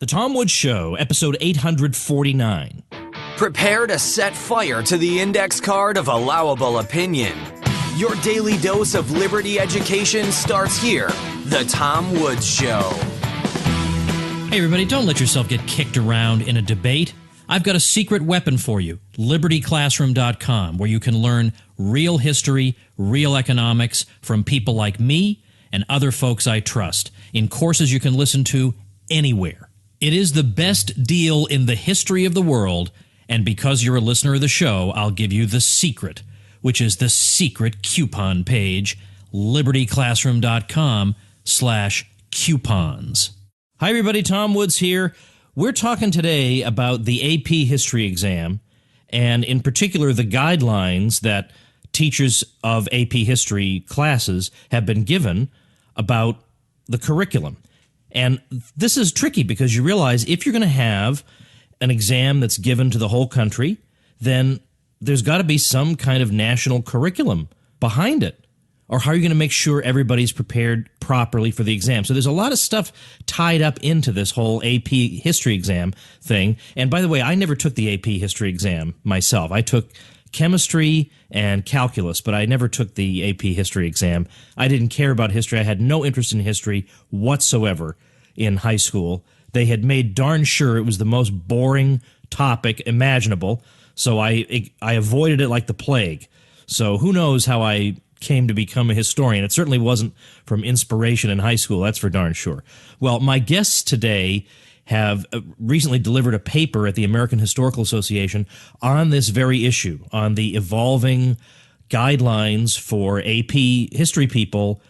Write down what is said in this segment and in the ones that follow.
The Tom Woods Show, episode 849. Prepare to set fire to the index card of allowable opinion. Your daily dose of liberty education starts here. The Tom Woods Show. Hey everybody, don't let yourself get kicked around in a debate. I've got a secret weapon for you, libertyclassroom.com, where you can learn real history, real economics from people like me and other folks I trust in courses you can listen to anywhere. It is the best deal in the history of the world, and because you're a listener of the show, I'll give you the secret, which is the secret coupon page, libertyclassroom.com/coupons. Hi everybody, Tom Woods here. We're talking today about the AP History exam, and in particular the guidelines that teachers of AP History classes have been given about the curriculum. And this is tricky because you realize if you're going to have an exam that's given to the whole country, then there's got to be some kind of national curriculum behind it. Or how are you going to make sure everybody's prepared properly for the exam? So there's a lot of stuff tied up into this whole AP History exam thing. And by the way, I never took the AP History exam myself. I took chemistry and calculus, but I never took the AP History exam. I didn't care about history. I had no interest in history whatsoever in high school. They had made darn sure it was the most boring topic imaginable, so I avoided it like the plague. So who knows how I came to become a historian. It certainly wasn't from inspiration in high school, that's for darn sure. Well, my guests today have recently delivered a paper at the American Historical Association on this very issue, on the evolving guidelines for AP history people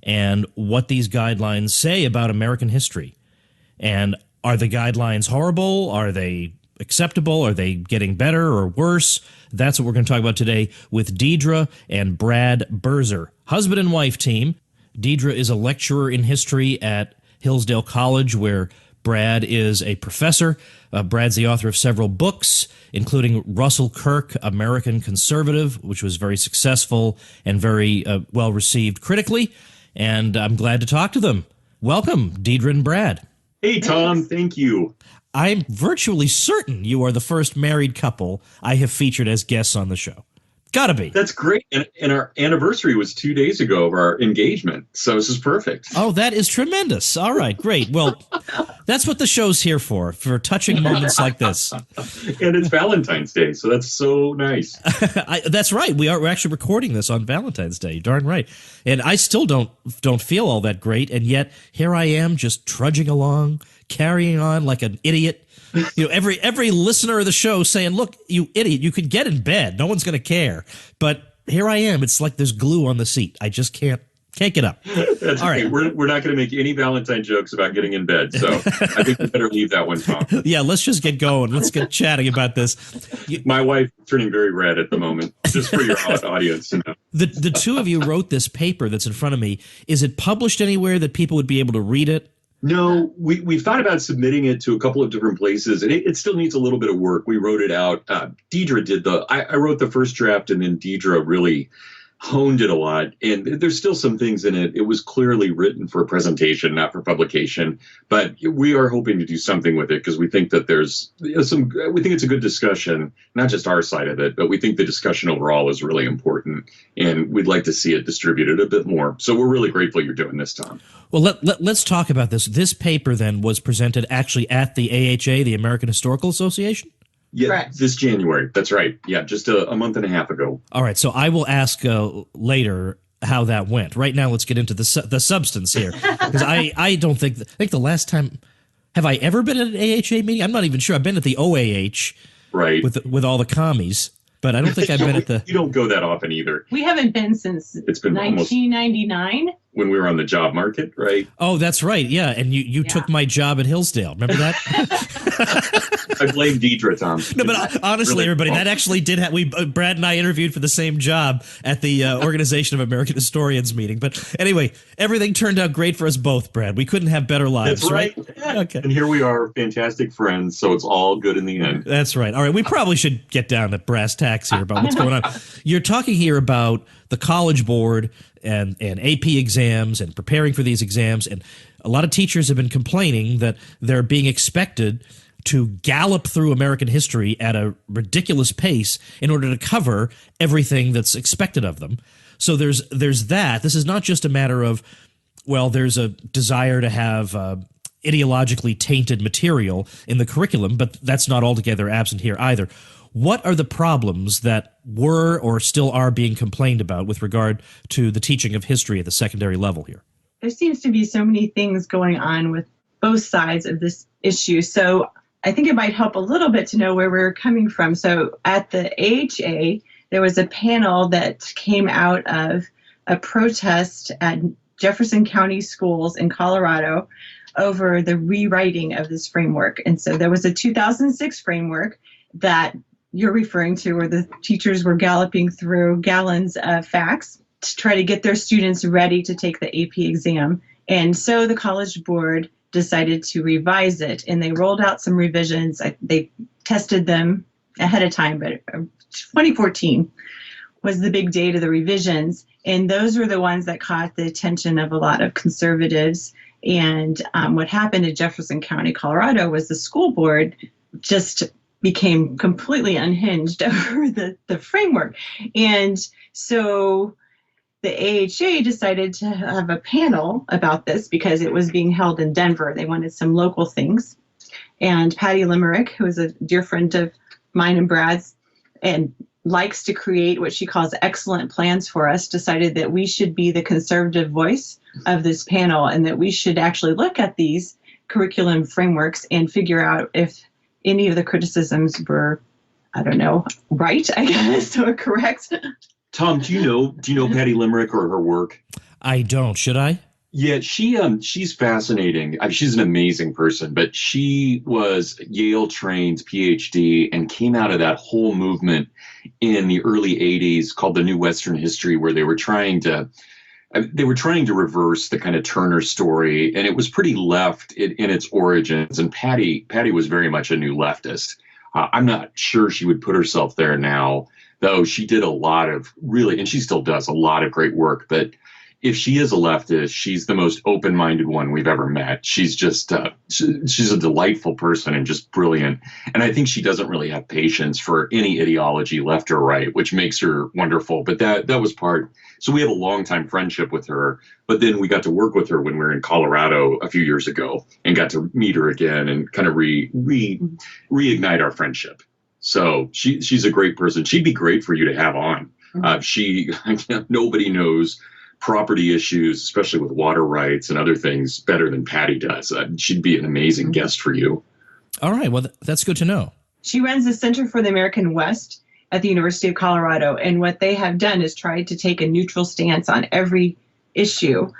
and what these guidelines say about American history. And are the guidelines horrible? Are they acceptable? Are they getting better or worse? That's what we're going to talk about today with Deidre and Brad Berzer, husband and wife team. Deidre is a lecturer in history at Hillsdale College, where Brad is a professor. Brad's the author of several books, including Russell Kirk, American Conservative, which was very successful and very well received critically. And I'm glad to talk to them. Welcome, Deidre and Brad. Hey, Tom. Thank you. I'm virtually certain you are the first married couple I have featured as guests on the show. Gotta be. That's great. And our anniversary was 2 days ago of our engagement. So this is perfect. Oh, that is tremendous. All right, great. Well, that's what the show's here for touching moments like this. And it's Valentine's Day, so that's so nice. That's right. We're actually recording this on Valentine's Day. Darn right. And I still don't feel all that great, and yet here I am just trudging along, carrying on like an idiot. You know, every listener of the show saying, look, you idiot, you could get in bed. No one's going to care. But here I am. It's like there's glue on the seat. I just can't get up. That's all okay. right. We're not going to make any Valentine jokes about getting in bed. So I think we better leave that one, Tom. Yeah, let's just get going. Let's get chatting about this. My wife is turning very red at the moment, just for your audience to know. The two of you wrote this paper that's in front of me. Is it published anywhere that people would be able to read it? No, we thought about submitting it to a couple of different places, and it still needs a little bit of work. We wrote it out. Deidre did I wrote the first draft, and then Deidre really honed it a lot. And there's still some things in it. It was clearly written for a presentation, not for publication. But we are hoping to do something with it because we think that there's we think it's a good discussion, not just our side of it, but we think the discussion overall is really important. And we'd like to see it distributed a bit more. So we're really grateful you're doing this, Tom. Well, let's talk about this. This paper then was presented actually at the AHA, the American Historical Association? Yeah, Correct. This January. That's right. Yeah, just a month and a half ago. All right, so I will ask later how that went. Right now, let's get into the substance here. Because I don't think I think the last time, have I ever been at an AHA meeting? I'm not even sure. I've been at the OAH, right, with all the commies. But I don't think I've been at the... You don't go that often either. We haven't been since it's been 1999. When we were on the job market, right? Oh, that's right. Yeah, and you took my job at Hillsdale. Remember that? I blame Deidre, Tom. No, but honestly, really everybody, that actually did have... Brad and I interviewed for the same job at the Organization of American Historians meeting. But anyway, everything turned out great for us both, Brad. We couldn't have better lives, that's right? Okay. And here we are, fantastic friends, so it's all good in the end. That's right. All right, we probably should get down to brass tacks here about what's going on. You're talking here about the College Board and AP exams and preparing for these exams. And a lot of teachers have been complaining that they're being expected to gallop through American history at a ridiculous pace in order to cover everything that's expected of them. So there's that. This is not just a matter of, well, there's a desire to have ideologically tainted material in the curriculum, but that's not altogether absent here either. What are the problems that were or still are being complained about with regard to the teaching of history at the secondary level here? There seems to be so many things going on with both sides of this issue. So I think it might help a little bit to know where we're coming from. So at the AHA, there was a panel that came out of a protest at Jefferson County schools in Colorado over the rewriting of this framework. And so there was a 2006 framework that you're referring to, where the teachers were galloping through gallons of facts to try to get their students ready to take the AP exam. And so the College Board decided to revise it, and they rolled out some revisions. They tested them ahead of time, but 2014 was the big date of the revisions, and those were the ones that caught the attention of a lot of conservatives. And what happened in Jefferson County, Colorado, was the school board just became completely unhinged over the framework. And so the AHA decided to have a panel about this because it was being held in Denver. They wanted some local things. And Patty Limerick, who is a dear friend of mine and Brad's and likes to create what she calls excellent plans for us, decided that we should be the conservative voice of this panel and that we should actually look at these curriculum frameworks and figure out if any of the criticisms were, I don't know, right, I guess, or correct. Tom, do you know Patty Limerick or her work? I don't. Should I? Yeah, she's fascinating. I mean, she's an amazing person, but she was Yale trained PhD and came out of that whole movement in the early 80s called the New Western History, where they were trying to reverse the kind of Turner story, and it was pretty left in its origins. And Patty was very much a new leftist. I'm not sure she would put herself there now, though she did a lot of really, and she still does a lot of great work. But if she is a leftist, she's the most open-minded one we've ever met. She's just she's a delightful person and just brilliant. And I think she doesn't really have patience for any ideology, left or right, which makes her wonderful. But that was part. So we have a long-time friendship with her. But then we got to work with her when we were in Colorado a few years ago and got to meet her again and kind of reignite our friendship. So she's a great person. She'd be great for you to have on. Nobody knows property issues, especially with water rights and other things, better than Patty does. She'd be an amazing guest for you. All right. Well, that's good to know. She runs the Center for the American West at the University of Colorado. And what they have done is tried to take a neutral stance on every issue.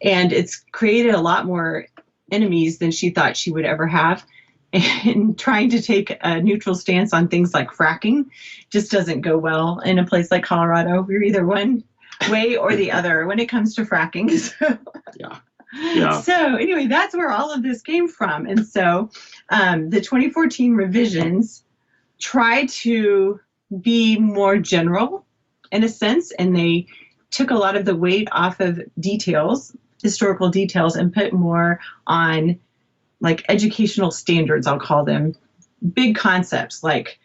And it's created a lot more enemies than she thought she would ever have. And trying to take a neutral stance on things like fracking just doesn't go well in a place like Colorado. We're either one way or the other when it comes to fracking. So, yeah. So anyway, that's where all of this came from. And so the 2014 revisions try to be more general in a sense, and they took a lot of the weight off of details, historical details, and put more on like educational standards, I'll call them, big concepts like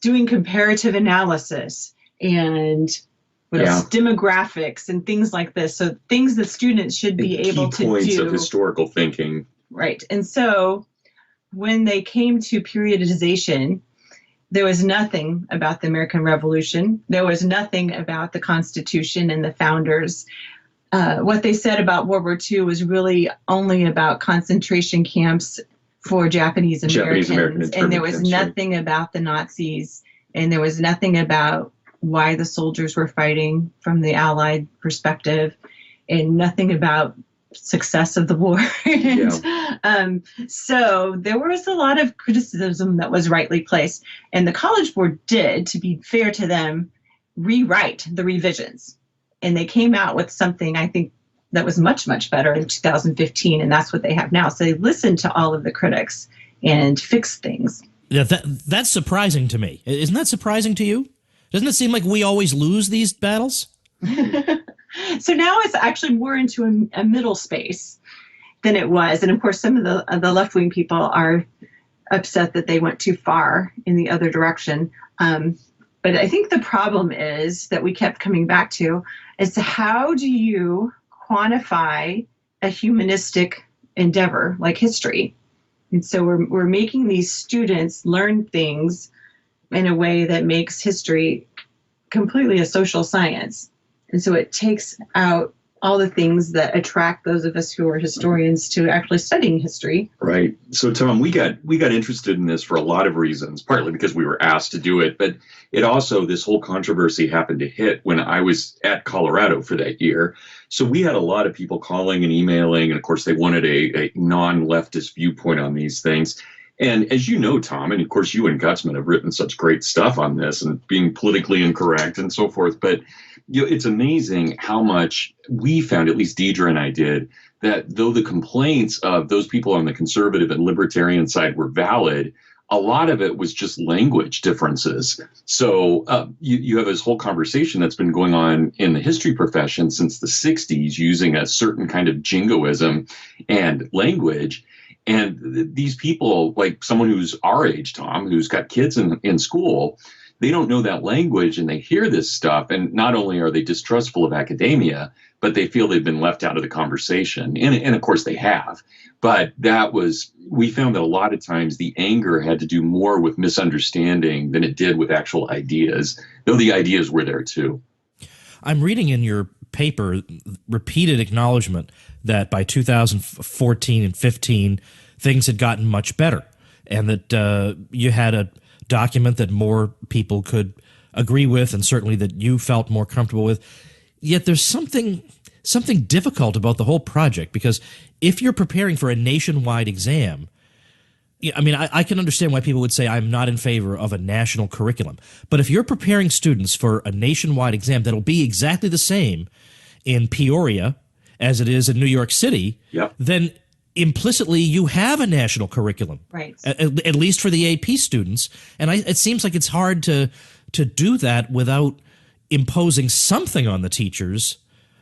doing comparative analysis and demographics and things like this. So things that students should be able to do. Key points of historical thinking. Right. And so when they came to periodization, there was nothing about the American Revolution. There was nothing about the Constitution and the founders. What they said about World War II was really only about concentration camps for Japanese Americans. And there was nothing about the Nazis. And there was nothing about why the soldiers were fighting from the Allied perspective, and nothing about success of the war. So there was a lot of criticism that was rightly placed. And the College Board did, to be fair to them, rewrite the revisions. And they came out with something, I think, that was much, much better in 2015. And that's what they have now. So they listened to all of the critics and fixed things. Yeah, that's surprising to me. Isn't that surprising to you? Doesn't it seem like we always lose these battles? So now it's actually more into a middle space. than it was. And of course, some of the left-wing people are upset that they went too far in the other direction. But I think the problem is that we kept coming back to is how do you quantify a humanistic endeavor like history? And so we're making these students learn things in a way that makes history completely a social science. And so it takes out all the things that attract those of us who are historians to actually studying history. Right. So, Tom, we got interested in this for a lot of reasons, partly because we were asked to do it, but it also, this whole controversy happened to hit when I was at Colorado for that year. So we had a lot of people calling and emailing, and of course they wanted a non-leftist viewpoint on these things. And as you know, Tom, and of course you and Gutzman have written such great stuff on this and being politically incorrect and so forth, but it's amazing how much we found, at least Deidre and I did, that though the complaints of those people on the conservative and libertarian side were valid, a lot of it was just language differences. So you have this whole conversation that's been going on in the history profession since the 60s using a certain kind of jingoism and language. And these people, like someone who's our age, Tom, who's got kids in school, they don't know that language and they hear this stuff. And not only are they distrustful of academia, but they feel they've been left out of the conversation. And of course they have. But we found that a lot of times the anger had to do more with misunderstanding than it did with actual ideas, though the ideas were there too. I'm reading in your paper repeated acknowledgement that by 2014 and 15, things had gotten much better, and that you had a document that more people could agree with, and certainly that you felt more comfortable with. Yet there's something difficult about the whole project, because if you're preparing for a nationwide exam, I mean, I can understand why people would say I'm not in favor of a national curriculum. But if you're preparing students for a nationwide exam that'll be exactly the same in Peoria as it is in New York City, yep, then implicitly you have a national curriculum, right? At least for the AP students. And it seems like it's hard to do that without imposing something on the teachers,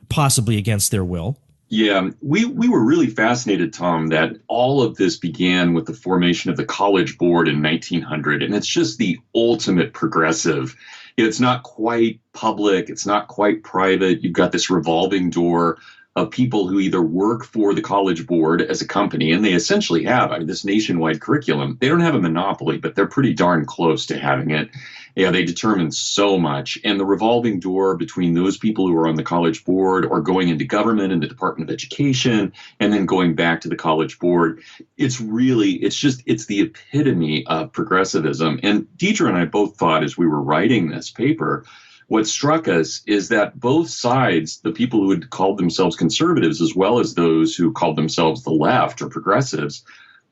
possibly against their will. Yeah, we were really fascinated, Tom, that all of this began with the formation of the College Board in 1900. And it's just the ultimate progressive. It's not quite public. It's not quite private. You've got this revolving door of people who either work for the College Board as a company, and they essentially have this nationwide curriculum. They don't have a monopoly, but they're pretty darn close to having it. Yeah, they determine so much. And the revolving door between those people who are on the College Board or going into government and the Department of Education and then going back to the College Board, it's the epitome of progressivism. And Deidre and I both thought, as we were writing this paper, what struck us is that both sides, the people who had called themselves conservatives as well as those who called themselves the left or progressives,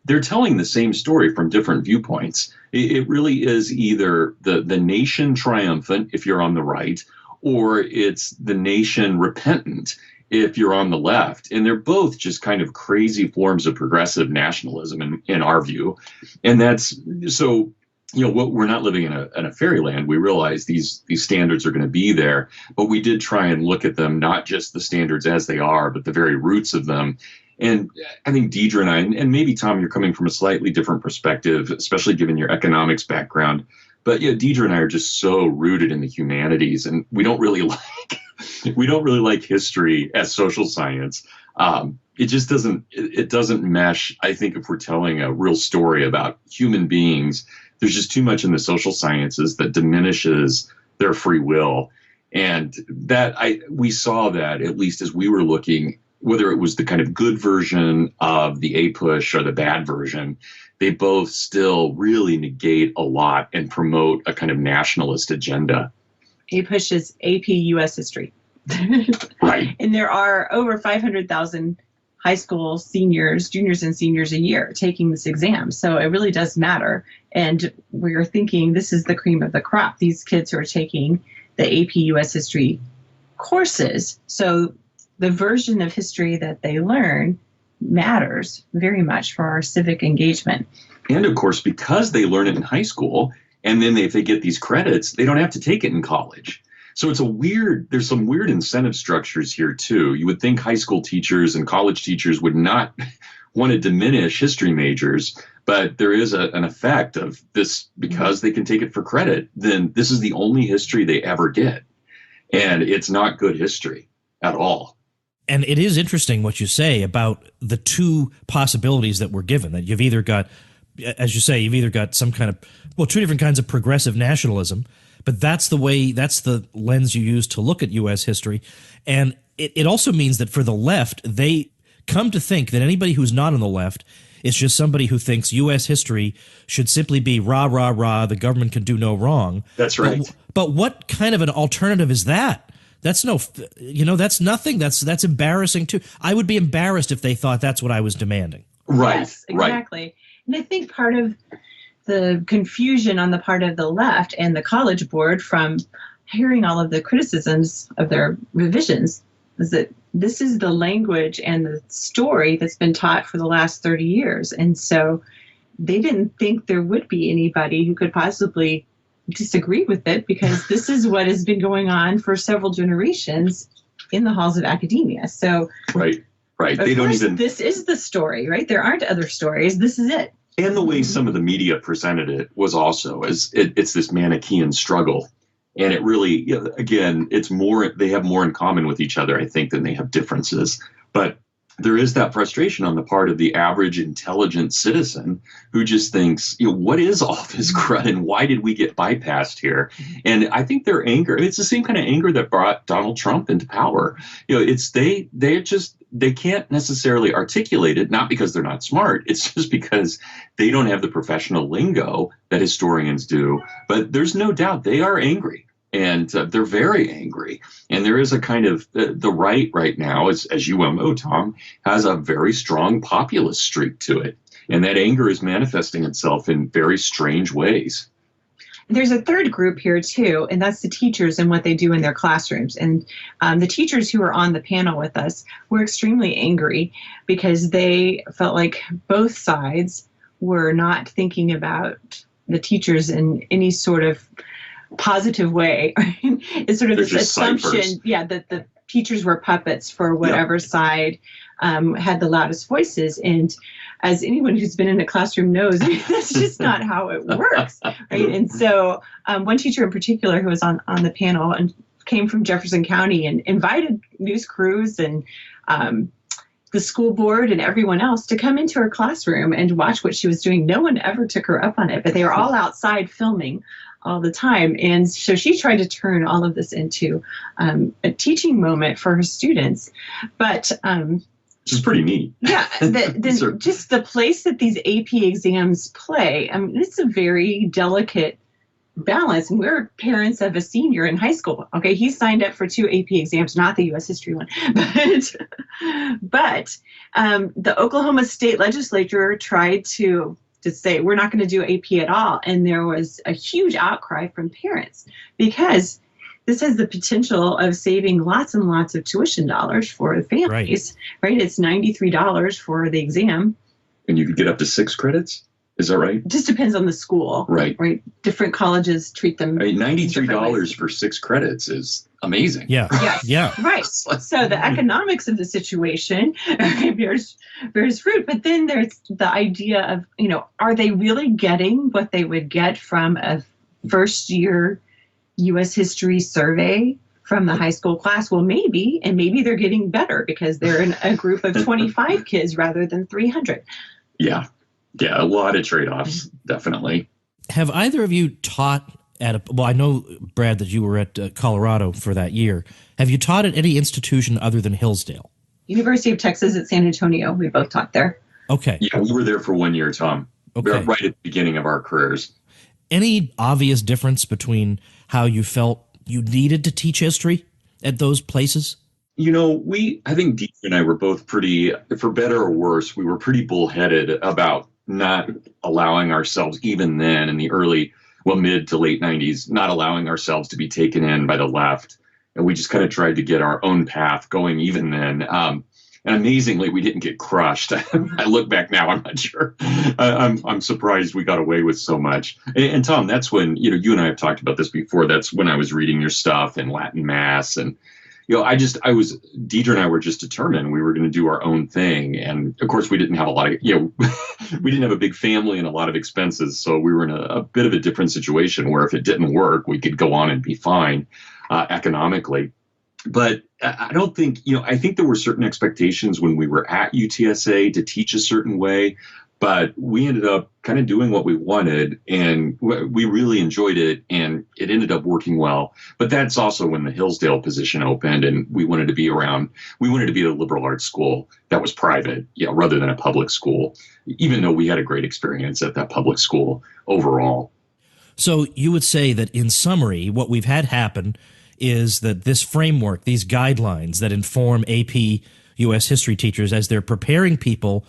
they're telling the same story from different viewpoints. It really is either the nation triumphant if you're on the right, or it's the nation repentant if you're on the left. And they're both just kind of crazy forms of progressive nationalism in our view. And that's so, we're not living in a fairyland. We realize these standards are going to be there, but we did try and look at them, not just the standards as they are, but the very roots of them. And I think Deidre and I, and maybe Tom, you're coming from a slightly different perspective, especially given your economics background. But yeah, Deidre and I are just so rooted in the humanities, and we don't really like history as social science. It just doesn't mesh. I think if we're telling a real story about human beings, there's just too much in the social sciences that diminishes their free will. And we saw that, at least as we were looking, whether it was the kind of good version of the APUSH or the bad version, they both still really negate a lot and promote a kind of nationalist agenda. APUSH is AP U.S. History. Right. And there are over 500,000 high school seniors, juniors and seniors a year taking this exam. So it really does matter. And we're thinking this is the cream of the crop. These kids who are taking the AP U.S. History courses. So the version of history that they learn matters very much for our civic engagement. And of course, because they learn it in high school, and then if they get these credits, they don't have to take it in college. So there's some weird incentive structures here too. You would think high school teachers and college teachers would not want to diminish history majors, but there is an effect of this because they can take it for credit. Then this is the only history they ever get. And it's not good history at all. And it is interesting what you say about the two possibilities that were given, that you've either got, as you say, you've either got some kind of, well, two different kinds of progressive nationalism, but that's the lens you use to look at U.S. history. And it also means that for the left, they come to think that anybody who's not on the left is just somebody who thinks U.S. history should simply be rah, rah, rah, the government can do no wrong. That's right. But what kind of an alternative is that? That's that's nothing. That's embarrassing too. I would be embarrassed if they thought that's what I was demanding. Right. Yes, exactly. Right. And I think part of the confusion on the part of the left and the College Board from hearing all of the criticisms of their revisions is that this is the language and the story that's been taught for the last 30 years. And so they didn't think there would be anybody who could possibly disagree with it because this is what has been going on for several generations in the halls of academia. So right. They don't even. This is the story, right? There aren't other stories. This is it. And the way some of the media presented it was also as it's this Manichaean struggle. And it really, again, it's more, they have more in common with each other, I think, than they have differences. But there is that frustration on the part of the average intelligent citizen who just thinks, what is all this crud and why did we get bypassed here? And I think their anger, it's the same kind of anger that brought Donald Trump into power. It's they can't necessarily articulate it, not because they're not smart. It's just because they don't have the professional lingo that historians do. But there's no doubt they are angry. And they're very angry. And there is a kind of the right now, as you well know, Tom, has a very strong populist streak to it. And that anger is manifesting itself in very strange ways. There's a third group here, too, and that's the teachers and what they do in their classrooms. And the teachers who were on the panel with us were extremely angry because they felt like both sides were not thinking about the teachers in any sort of positive way. It's sort of this assumption, that the teachers were puppets for whatever side had the loudest voices. And as anyone who's been in a classroom knows, that's just not how it works, right? And so one teacher in particular who was on the panel and came from Jefferson County and invited news crews and the school board and everyone else to come into her classroom and watch what she was doing. No one ever took her up on it, but they were all outside filming all the time. And so she tried to turn all of this into a teaching moment for her students. But which is pretty neat. Yeah, just the place that these AP exams play, it's a very delicate balance. And we're parents of a senior in high school. Okay, he signed up for 2 AP exams, not the U.S. history one. But the Oklahoma State Legislature tried to say, we're not going to do AP at all. And there was a huge outcry from parents because this has the potential of saving lots and lots of tuition dollars for the families, right? It's $93 for the exam. And you could get up to 6 credits? Is that right? Just depends on the school. Right. Different colleges treat them. $93 for 6 credits is amazing. Yeah. Yes. Yeah. Right. So the economics of the situation bears fruit. But then there's the idea of, are they really getting what they would get from a first year U.S. history survey from the high school class? Well, maybe. And maybe they're getting better because they're in a group of 25 kids rather than 300. Yeah. Yeah, a lot of trade-offs, definitely. Have either of you taught I know, Brad, that you were at Colorado for that year. Have you taught at any institution other than Hillsdale? University of Texas at San Antonio. We both taught there. Okay. Yeah, we were there for 1 year, Tom. Okay. Right at the beginning of our careers. Any obvious difference between how you felt you needed to teach history at those places? I think Dean and I were both pretty, for better or worse, we were pretty bullheaded about not allowing ourselves, even then in the mid to late 90s, not allowing ourselves to be taken in by the left. And we just kind of tried to get our own path going even then. And amazingly, we didn't get crushed. I look back now, I'm not sure. I'm surprised we got away with so much. And Tom, that's when, you and I have talked about this before. That's when I was reading your stuff in Latin Mass. And, Deidre and I were just determined we were going to do our own thing. And of course, we didn't have a lot of, we didn't have a big family and a lot of expenses. So we were in a bit of a different situation where if it didn't work, we could go on and be fine economically. But I don't think, I think there were certain expectations when we were at UTSA to teach a certain way, but we ended up kind of doing what we wanted and we really enjoyed it and it ended up working well. But that's also when the Hillsdale position opened and we wanted to be at a liberal arts school that was private, rather than a public school, even though we had a great experience at that public school overall. So you would say that in summary, what we've had happen is that this framework, these guidelines that inform AP U.S. history teachers as they're preparing people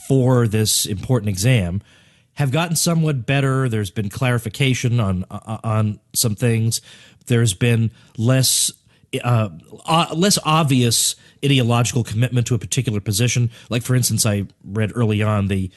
for this important exam have gotten somewhat better. There's been clarification on some things. There's been less obvious ideological commitment to a particular position. Like, for instance, I read early on the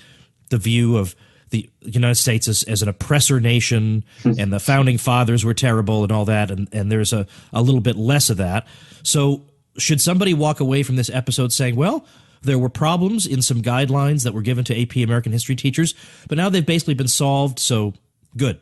view of the United States as an oppressor nation, and the founding fathers were terrible and all that, and there's a little bit less of that. So should somebody walk away from this episode saying, well, there were problems in some guidelines that were given to AP American history teachers, but now they've basically been solved, so good?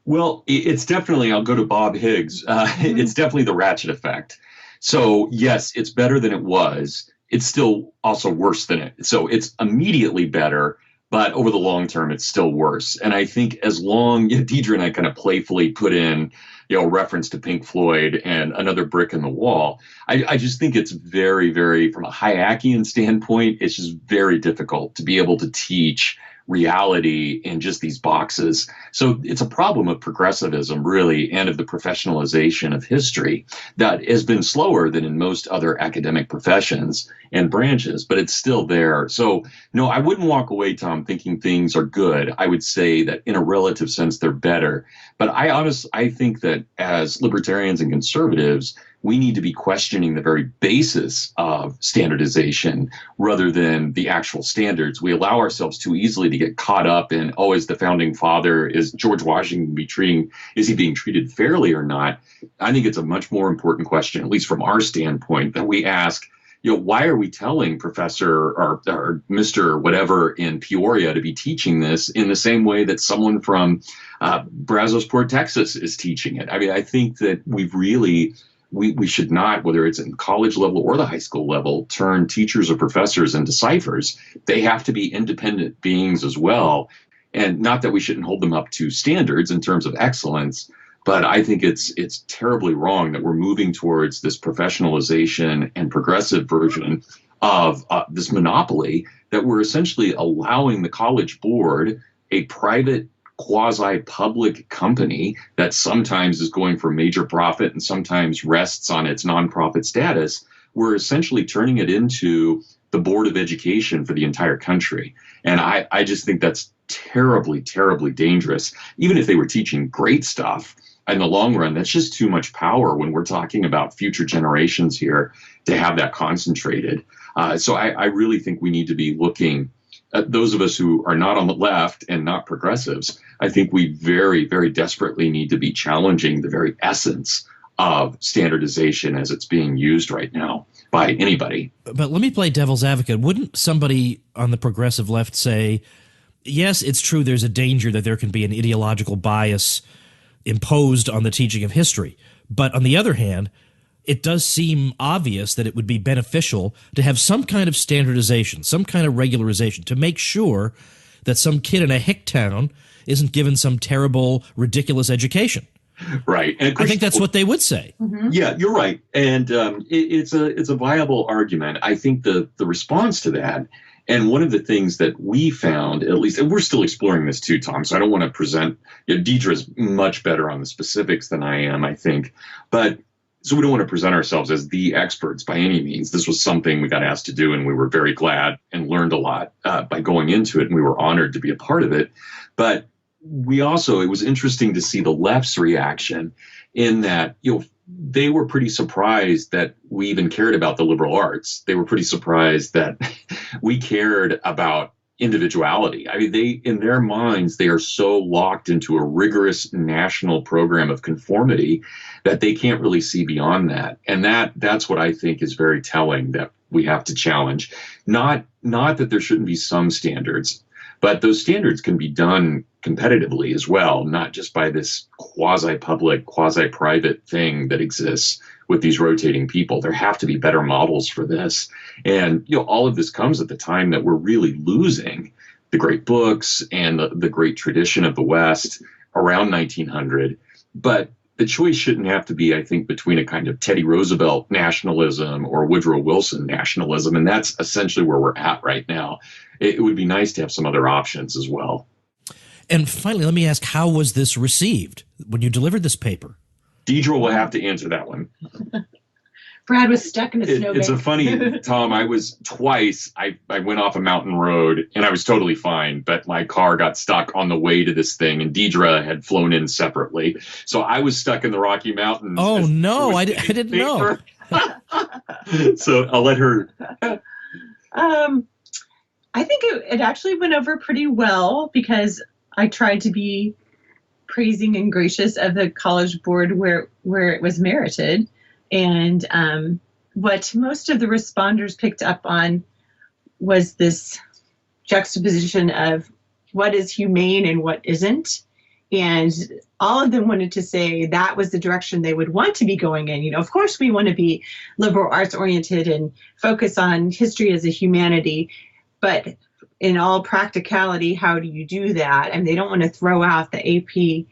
Well, it's definitely, I'll go to Bob Higgs, it's definitely the ratchet effect. So yes, it's better than it was. It's still also worse than it. So it's immediately better, but over the long term, it's still worse. And I think as long, Deidre and I kind of playfully put in, reference to Pink Floyd and another brick in the wall. I just think it's very, very, from a Hayekian standpoint, it's just very difficult to be able to teach reality in just these boxes. So it's a problem of progressivism, really, and of the professionalization of history that has been slower than in most other academic professions and branches, but it's still there. So no, I wouldn't walk away, Tom, thinking things are good. I would say that in a relative sense, they're better. But I think that as libertarians and conservatives, we need to be questioning the very basis of standardization rather than the actual standards. We allow ourselves too easily to get caught up in, is the founding father, is George Washington is he being treated fairly or not? I think it's a much more important question, at least from our standpoint, that we ask, why are we telling Professor or Mr. whatever in Peoria to be teaching this in the same way that someone from Brazosport, Texas is teaching it? I mean, I think that we should not, whether it's in college level or the high school level, turn teachers or professors into ciphers. They have to be independent beings as well. And not that we shouldn't hold them up to standards in terms of excellence, but I think it's terribly wrong that we're moving towards this professionalization and progressive version of this monopoly, that we're essentially allowing the College Board, a private quasi-public company that sometimes is going for major profit and sometimes rests on its nonprofit status. We're essentially turning it into the Board of Education for the entire country. And I just think that's terribly, terribly dangerous. Even if they were teaching great stuff, in the long run, that's just too much power when we're talking about future generations here to have that concentrated. So I really think we need to be looking at those of us who are not on the left and not progressives. I think we very, very desperately need to be challenging the very essence of standardization as it's being used right now by anybody. But let me play devil's advocate. Wouldn't somebody on the progressive left say, yes, it's true there's a danger that there can be an ideological bias imposed on the teaching of history, but on the other hand, it does seem obvious that it would be beneficial to have some kind of standardization, some kind of regularization, to make sure that some kid in a hick town isn't given some terrible, ridiculous education. Right. And I think that's what they would say. Mm-hmm. Yeah, you're right. And it's a viable argument. I think the response to that, and one of the things that we found, at least, and we're still exploring this too, Tom, so I don't want to present, Deidre's much better on the specifics than I am, I think. But so we don't want to present ourselves as the experts by any means. This was something we got asked to do, and we were very glad and learned a lot by going into it, and we were honored to be a part of it. But it was interesting to see the left's reaction. in that, they were pretty surprised that we even cared about the liberal arts. They were pretty surprised that we cared about individuality. I mean, in their minds, they are so locked into a rigorous national program of conformity that they can't really see beyond that. And that's what I think is very telling, that we have to challenge. Not that there shouldn't be some standards, but those standards can be done competitively as well, not just by this quasi-public, quasi-private thing that exists with these rotating people. There have to be better models for this. And, all of this comes at the time that we're really losing the great books and the great tradition of the West around 1900. But the choice shouldn't have to be, I think, between a kind of Teddy Roosevelt nationalism or Woodrow Wilson nationalism. And that's essentially where we're at right now. It would be nice to have some other options as well. And finally, let me ask, how was this received when you delivered this paper? Deidre will have to answer that one. Brad was stuck in a snowbank. It's a funny, Tom, I went off a mountain road and I was totally fine, but my car got stuck on the way to this thing and Deidre had flown in separately. So I was stuck in the Rocky Mountains. Oh, no, I didn't know. So I'll let her. I think it actually went over pretty well because I tried to be praising and gracious of the College Board where it was merited. And what most of the responders picked up on was this juxtaposition of what is humane and what isn't. And all of them wanted to say that was the direction they would want to be going in. Of course, we want to be liberal arts oriented and focus on history as a humanity. But in all practicality, how do you do that? And they don't want to throw out the AP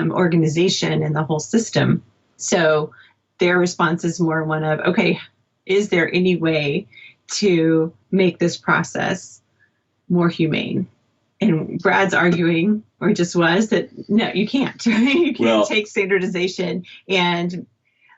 organization and the whole system. So their response is more one of, okay, is there any way to make this process more humane? And Brad's arguing, or just was, that no, you can't. You can't take standardization and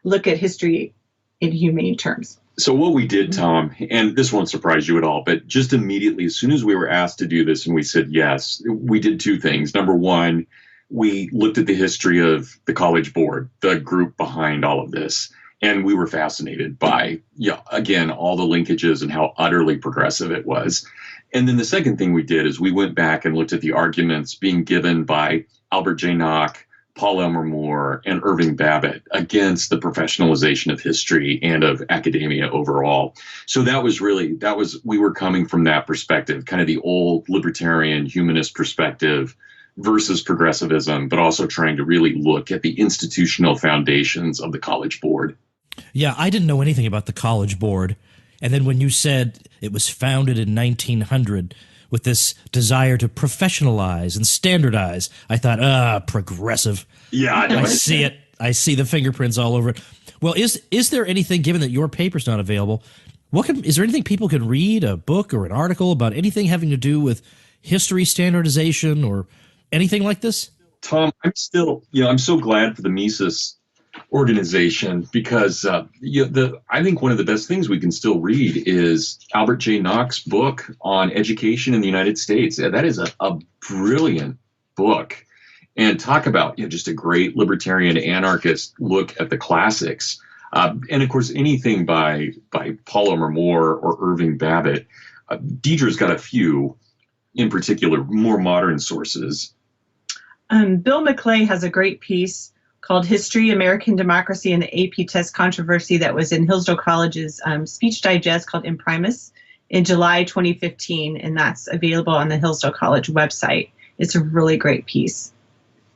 look at history in humane terms. So what we did, Tom, and this won't surprise you at all, but just immediately, as soon as we were asked to do this and we said yes, we did two things. Number one, we looked at the history of the College Board, the group behind all of this, and we were fascinated by, again, all the linkages and how utterly progressive it was. And then the second thing we did is we went back and looked at the arguments being given by Albert J. Nock, Paul Elmer Moore, and Irving Babbitt against the professionalization of history and of academia overall. So we were coming from that perspective, kind of the old libertarian humanist perspective versus progressivism, but also trying to really look at the institutional foundations of the College Board. Yeah, I didn't know anything about the College Board. And then when you said it was founded in 1900 with this desire to professionalize and standardize, I thought, progressive. Yeah, I see it. I see the fingerprints all over it. Well, is there anything, given that your paper's not available, is there anything people can read, a book or an article about anything having to do with history standardization or anything like this? Tom, I'm so glad for the Mises organization because I think one of the best things we can still read is Albert J. Nock's book on education in the United States. That is a brilliant book, and talk about just a great libertarian anarchist look at the classics. And of course, anything by Paul Elmer Moore or Irving Babbitt. Deidre's got a few, in particular, more modern sources. Bill McClay has a great piece called History, American Democracy, and the AP Test Controversy that was in Hillsdale College's speech digest called Imprimis in July 2015, and that's available on the Hillsdale College website. It's a really great piece.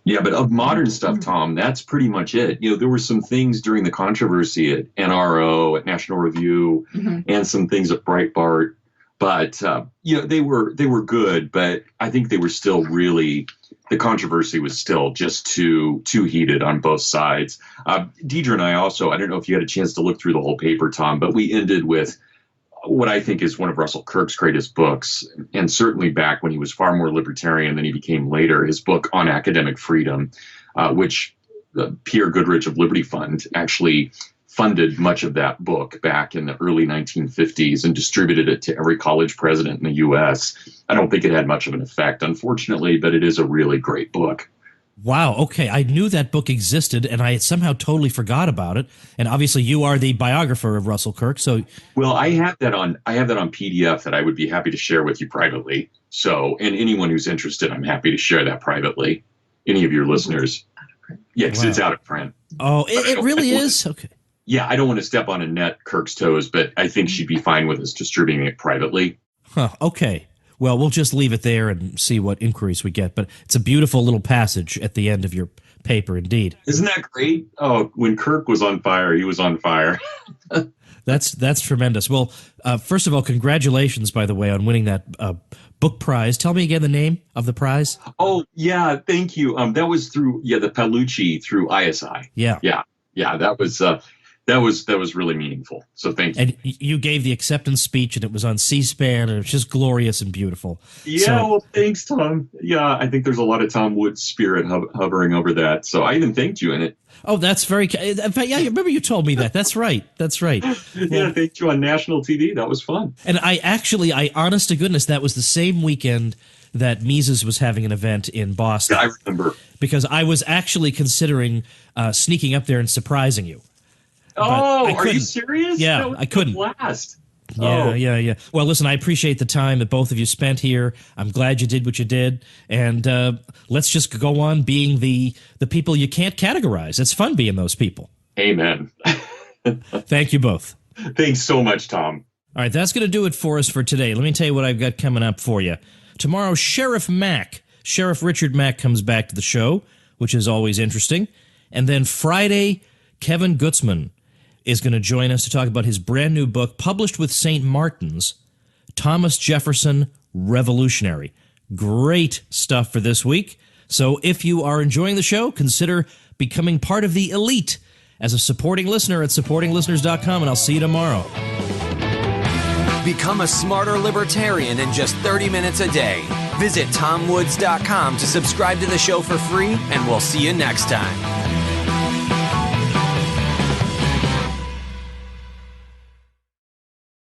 Yeah, but of modern stuff, Tom, that's pretty much it. There were some things during the controversy at NRO, at National Review, and some things at Breitbart. But, they were good, but I think they were still really, the controversy was still just too heated on both sides. Deidre and I also, I don't know if you had a chance to look through the whole paper, Tom, but we ended with what I think is one of Russell Kirk's greatest books, and certainly back when he was far more libertarian than he became later, his book on academic freedom, which Pierre Goodrich of Liberty Fund actually funded much of that book back in the early 1950s and distributed it to every college president in the U.S. I don't think it had much of an effect, unfortunately, but it is a really great book. Wow. Okay. I knew that book existed, and I somehow totally forgot about it. And obviously, you are the biographer of Russell Kirk. So, Well, I have that on PDF that I would be happy to share with you privately. So, and anyone who's interested, I'm happy to share that privately. Any of your listeners. Yeah, because it's out of print. Oh, it really is? Okay. Yeah, I don't want to step on Annette Kirk's toes, but I think she'd be fine with us distributing it privately. Huh. Okay. Well, we'll just leave it there and see what inquiries we get. But it's a beautiful little passage at the end of your paper, indeed. Isn't that great? Oh, when Kirk was on fire, he was on fire. That's tremendous. Well, first of all, congratulations, by the way, on winning that book prize. Tell me again the name of the prize. Oh, yeah, thank you. That was through the Palucci through ISI. Yeah. That was really meaningful. So thank you. And you gave the acceptance speech, and it was on C-SPAN, and it was just glorious and beautiful. Yeah, well, thanks, Tom. Yeah, I think there's a lot of Tom Woods spirit hovering over that. So I even thanked you in it. Oh, that's very. In fact, yeah, I remember you told me that. That's right. That's right. Yeah, thanked you on national TV. That was fun. And I honest to goodness, that was the same weekend that Mises was having an event in Boston. I remember. Because I was actually considering sneaking up there and surprising you. Oh, are you serious? Yeah, I couldn't. Blast. Yeah. Well, listen, I appreciate the time that both of you spent here. I'm glad you did what you did. And let's just go on being the people you can't categorize. It's fun being those people. Amen. Thank you both. Thanks so much, Tom. All right, that's going to do it for us for today. Let me tell you what I've got coming up for you. Tomorrow, Sheriff Richard Mack comes back to the show, which is always interesting. And then Friday, Kevin Gutzman is going to join us to talk about his brand new book, published with St. Martin's, Thomas Jefferson, Revolutionary. Great stuff for this week. So if you are enjoying the show, consider becoming part of the elite as a supporting listener at supportinglisteners.com, and I'll see you tomorrow. Become a smarter libertarian in just 30 minutes a day. Visit TomWoods.com to subscribe to the show for free, and we'll see you next time.